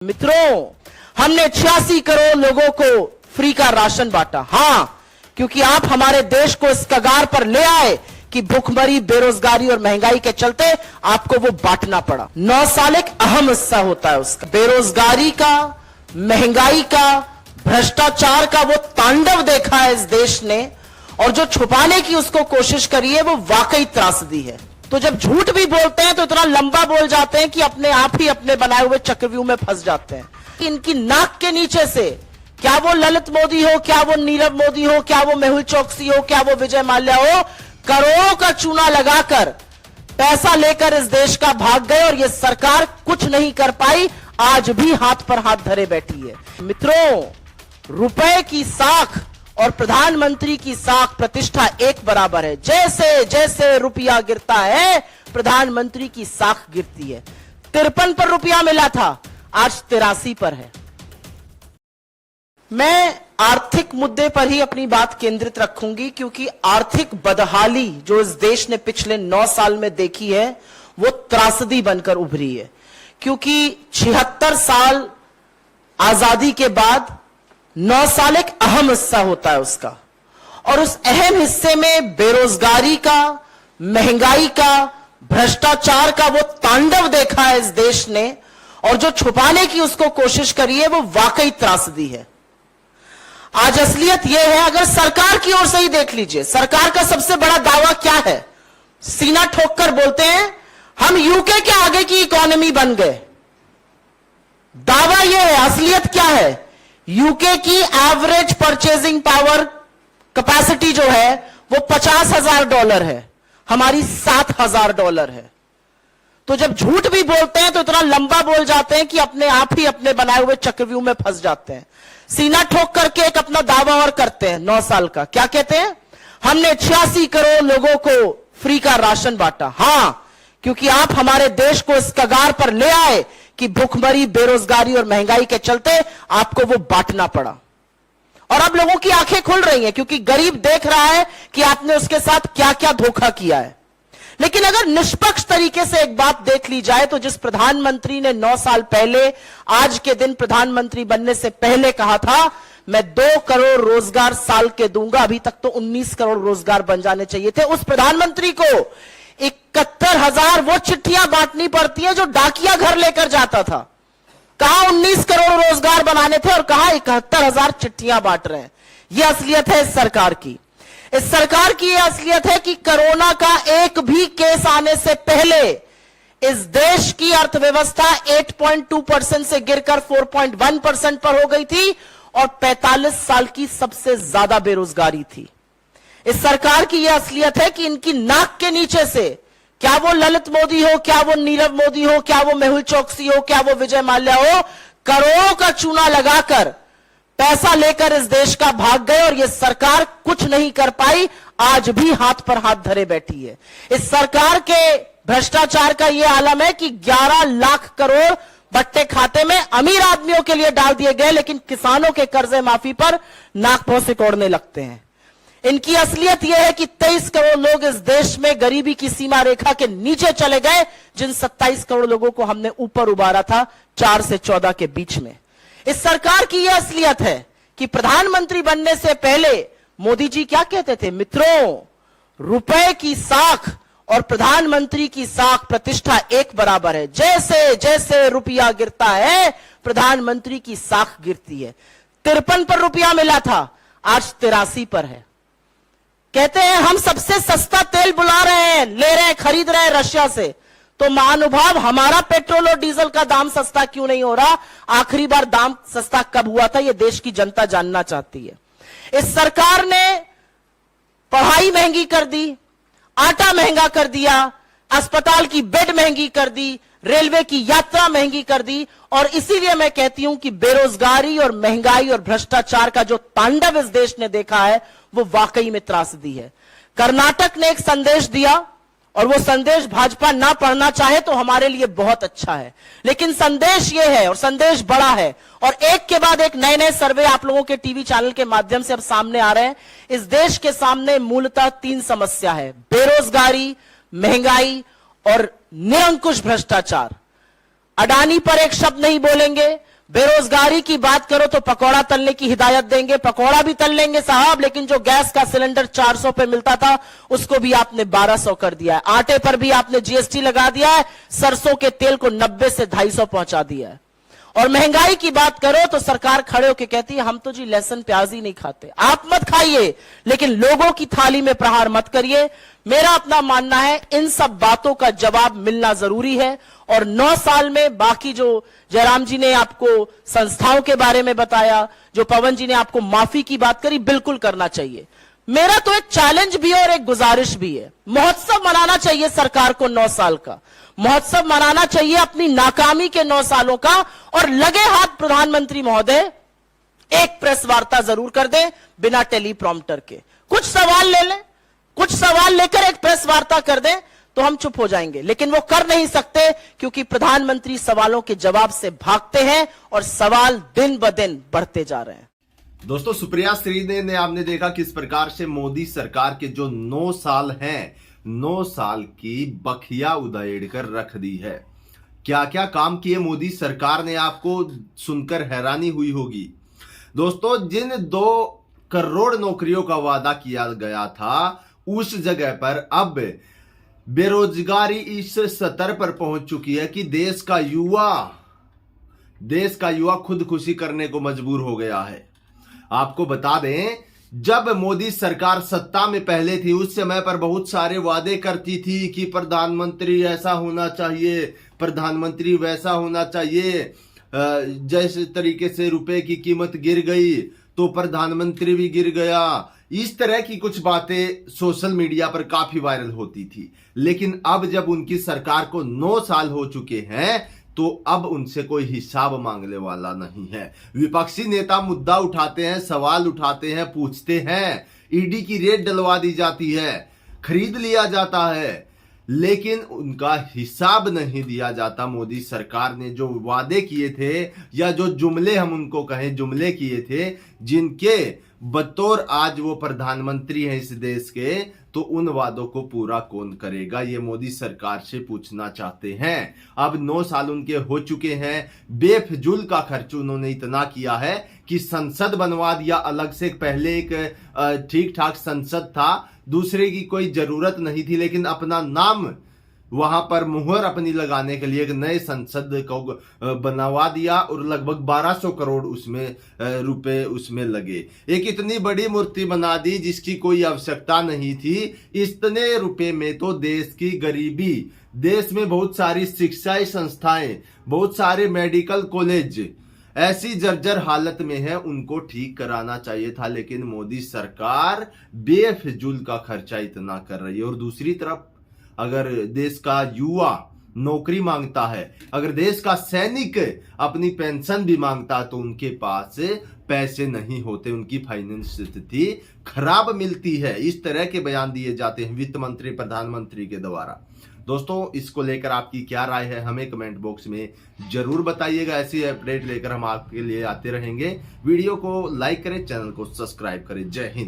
मित्रों, हमने 86 करोड़ लोगों को फ्री का राशन बांटा। हां, क्योंकि आप हमारे देश को इस कगार पर ले आए कि भूखमरी, बेरोजगारी और महंगाई के चलते आपको वो बांटना पड़ा। 9 साल एक अहम हिस्सा होता है उसका। बेरोजगारी का, महंगाई का, भ्रष्टाचार का वो तांडव देखा है इस देश ने, और जो छुपाने की उसको कोशिश करी है वो वाकई त्रासदी है। तो जब झूठ भी बोलते हैं तो इतना लंबा बोल जाते हैं कि अपने आप ही अपने बनाए हुए चक्रव्यूह में फंस जाते हैं। इनकी नाक के नीचे से, क्या वो ललित मोदी हो, क्या वो नीरव मोदी हो, क्या वो मेहुल चोकसी हो, क्या वो विजय माल्या हो, करोड़ों का चूना लगाकर पैसा लेकर इस देश का भाग गए और ये सरकार कुछ नहीं कर पाई, आज भी हाथ पर हाथ धरे बैठी है। मित्रों, रुपए की साख और प्रधानमंत्री की साख प्रतिष्ठा एक बराबर है। जैसे जैसे रुपया गिरता है, प्रधानमंत्री की साख गिरती है। 53 पर रुपया मिला था, आज 83 पर है। मैं आर्थिक मुद्दे पर ही अपनी बात केंद्रित रखूंगी, क्योंकि आर्थिक बदहाली जो इस देश ने पिछले 9 साल में देखी है वो त्रासदी बनकर उभरी है। क्योंकि 76 साल आजादी के बाद 9 साल एक अहम हिस्सा होता है उसका, और उस अहम हिस्से में बेरोजगारी का, महंगाई का, भ्रष्टाचार का वो तांडव देखा है इस देश ने, और जो छुपाने की उसको कोशिश करी है वो वाकई त्रासदी है। आज असलियत यह है, अगर सरकार की ओर से ही देख लीजिए, सरकार का सबसे बड़ा दावा क्या है? सीना ठोक कर बोलते हैं हम यूके के आगे की इकोनॉमी बन गए। दावा यह है, असलियत क्या है? यूके की एवरेज परचेजिंग पावर कैपेसिटी जो है वो $50,000 है, हमारी $7,000 है। तो जब झूठ भी बोलते हैं तो इतना लंबा बोल जाते हैं कि अपने आप ही अपने बनाए हुए चक्रव्यूह में फंस जाते हैं। सीना ठोक करके एक अपना दावा और करते हैं 9 साल का। क्या कहते हैं? हमने 86 करोड़ लोगों को फ्री का राशन बांटा। हां, क्योंकि आप हमारे देश को इस कगार पर ले आए कि भूखमरी, बेरोजगारी और महंगाई के चलते आपको वो बांटना पड़ा। और अब लोगों की आंखें खुल रही हैं, क्योंकि गरीब देख रहा है कि आपने उसके साथ क्या क्या धोखा किया है। लेकिन अगर निष्पक्ष तरीके से एक बात देख ली जाए, तो जिस प्रधानमंत्री ने 9 साल पहले, आज के दिन प्रधानमंत्री बनने से पहले कहा था मैं 2 करोड़ रोजगार साल के दूंगा, अभी तक तो 19 करोड़ रोजगार बन जाने चाहिए थे, उस प्रधानमंत्री को 71,000 वो चिट्ठियां बांटनी पड़ती है जो डाकिया घर लेकर जाता था। कहा 19 करोड़ रोजगार बनाने थे और कहा 71,000 चिट्ठियां बांट रहे हैं। यह असलियत है इस सरकार की। इस सरकार की यह असलियत है कि कोरोना का एक भी केस आने से पहले इस देश की अर्थव्यवस्था 8.2% से गिरकर 4.1% पर हो गई थी और 45 साल की सबसे ज्यादा बेरोजगारी थी। इस सरकार की यह असलियत है कि इनकी नाक के नीचे से, क्या वो ललित मोदी हो, क्या वो नीरव मोदी हो, क्या वो मेहुल चोकसी हो, क्या वो विजय माल्या हो, करोड़ों का चूना लगाकर पैसा लेकर इस देश का भाग गए और यह सरकार कुछ नहीं कर पाई, आज भी हाथ पर हाथ धरे बैठी है। इस सरकार के भ्रष्टाचार का यह आलम है कि 11 लाख करोड़ बट्टे खाते में अमीर आदमियों के लिए डाल दिए गए, लेकिन किसानों के कर्जे माफी पर नाक भौं सिकोड़ने लगते हैं। इनकी असलियत यह है कि 23 करोड़ लोग इस देश में गरीबी की सीमा रेखा के नीचे चले गए, जिन 27 करोड़ लोगों को हमने ऊपर उबारा था 4 से 14 के बीच में। इस सरकार की यह असलियत है कि प्रधानमंत्री बनने से पहले मोदी जी क्या कहते थे? मित्रों, रुपए की साख और प्रधानमंत्री की साख प्रतिष्ठा एक बराबर है। जैसे जैसे रुपया गिरता है, प्रधानमंत्री की साख गिरती है। 53 पर रुपया मिला था, आज 83 पर है। कहते हैं हम सबसे सस्ता तेल बुला रहे हैं, ले रहे हैं, खरीद रहे हैं रशिया से। तो महानुभाव, हमारा पेट्रोल और डीजल का दाम सस्ता क्यों नहीं हो रहा? आखिरी बार दाम सस्ता कब हुआ था, यह देश की जनता जानना चाहती है। इस सरकार ने पढ़ाई महंगी कर दी, आटा महंगा कर दिया, अस्पताल की बेड महंगी कर दी, रेलवे की यात्रा महंगी कर दी, और इसीलिए मैं कहती हूं कि बेरोजगारी और महंगाई और भ्रष्टाचार का जो तांडव इस देश ने देखा है वो वाकई में त्रासदी है। कर्नाटक ने एक संदेश दिया, और वो संदेश भाजपा ना पढ़ना चाहे तो हमारे लिए बहुत अच्छा है, लेकिन संदेश ये है और संदेश बड़ा है, और एक के बाद एक नए नए सर्वे आप लोगों के टीवी चैनल के माध्यम से अब सामने आ रहे हैं। इस देश के सामने मूलतः 3 समस्या है: बेरोजगारी, महंगाई और निरंकुश भ्रष्टाचार। अडानी पर एक शब्द नहीं बोलेंगे, बेरोजगारी की बात करो तो पकौड़ा तलने की हिदायत देंगे, पकौड़ा भी तल लेंगे साहब, लेकिन जो गैस का सिलेंडर 400 पे मिलता था उसको भी आपने 1200 कर दिया है। आटे पर भी आपने जीएसटी लगा दिया है, सरसों के तेल को 90 से 250 पहुंचा दिया है। और महंगाई की बात करो तो सरकार खड़े होकर कहती है हम तो जी लहसुन प्याज ही नहीं खाते। आप मत खाइए, लेकिन लोगों की थाली में प्रहार मत करिए। मेरा अपना मानना है इन सब बातों का जवाब मिलना जरूरी है। और 9 साल में बाकी जो जयराम जी ने आपको संस्थाओं के बारे में बताया, जो पवन जी ने आपको माफी की बात करी, बिल्कुल करना चाहिए। मेरा तो एक चैलेंज भी है और एक गुजारिश भी है। महोत्सव मनाना चाहिए सरकार को 9 साल का, महोत्सव मनाना चाहिए अपनी नाकामी के 9 सालों का। और लगे हाथ प्रधानमंत्री महोदय एक प्रेस वार्ता जरूर कर दें बिना टेलीप्रॉम्प्टर के। कुछ सवाल ले लें, कुछ सवाल लेकर एक प्रेस वार्ता कर दें तो हम चुप हो जाएंगे, लेकिन वो कर नहीं सकते क्योंकि प्रधानमंत्री सवालों के जवाब से भागते हैं और सवाल दिन ब दिन बढ़ते जा रहे हैं। दोस्तों, सुप्रिया श्रीने ने आपने देखा किस प्रकार से मोदी सरकार के जो 9 साल हैं, 9 साल की बखिया उधेड़ कर रख दी है। क्या क्या काम किए मोदी सरकार ने, आपको सुनकर हैरानी हुई होगी। दोस्तों, जिन 2 करोड़ नौकरियों का वादा किया गया था उस जगह पर अब बेरोजगारी इस स्तर पर पहुंच चुकी है कि देश का युवा खुदकुशी करने को मजबूर हो गया है। आपको बता दें, जब मोदी सरकार सत्ता में पहले थी उस समय पर बहुत सारे वादे करती थी कि प्रधानमंत्री ऐसा होना चाहिए, प्रधानमंत्री वैसा होना चाहिए। जैसे तरीके से रुपए की कीमत गिर गई तो प्रधानमंत्री भी गिर गया। इस तरह की कुछ बातें सोशल मीडिया पर काफी वायरल होती थी। लेकिन अब जब उनकी सरकार को 9 साल हो चुके हैं तो अब उनसे कोई हिसाब मांगने वाला नहीं है। विपक्षी नेता मुद्दा उठाते हैं, सवाल उठाते हैं, पूछते हैं, ईडी की रेड डलवा दी जाती है, खरीद लिया जाता है, लेकिन उनका हिसाब नहीं दिया जाता। मोदी सरकार ने जो वादे किए थे या जो जुमले, हम उनको कहें जुमले किए थे, जिनके बतौर आज वो प्रधानमंत्री हैं इस देश के, तो उन वादों को पूरा कौन करेगा, ये मोदी सरकार से पूछना चाहते हैं। अब 9 साल उनके हो चुके हैं। बेफजूल का खर्च उन्होंने इतना किया है कि संसद बनवा दिया अलग से। पहले एक ठीक ठाक संसद था, दूसरे की कोई जरूरत नहीं थी, लेकिन अपना नाम वहां पर मुहर अपनी लगाने के लिए एक नए संसद को बनवा दिया और लगभग 1200 करोड़ उसमें रुपए उसमें लगे। एक इतनी बड़ी मूर्ति बना दी जिसकी कोई आवश्यकता नहीं थी। इतने रुपए में तो देश की गरीबी, देश में बहुत सारी शिक्षाई संस्थाएं, बहुत सारे मेडिकल कॉलेज ऐसी जर्जर हालत में है, उनको ठीक कराना चाहिए था। लेकिन मोदी सरकार बेफिजूल का खर्चा इतना कर रही है। और दूसरी तरफ अगर देश का युवा नौकरी मांगता है, अगर देश का सैनिक अपनी पेंशन भी मांगता है, तो उनके पास पैसे नहीं होते, उनकी फाइनेंस स्थिति खराब मिलती है। इस तरह के बयान दिए जाते हैं वित्त मंत्री, प्रधानमंत्री के द्वारा। दोस्तों, इसको लेकर आपकी क्या राय है हमें कमेंट बॉक्स में जरूर बताइएगा। ऐसी अपडेट लेकर हम आपके लिए आते रहेंगे। वीडियो को लाइक करें, चैनल को सब्सक्राइब करें। जय हिंद।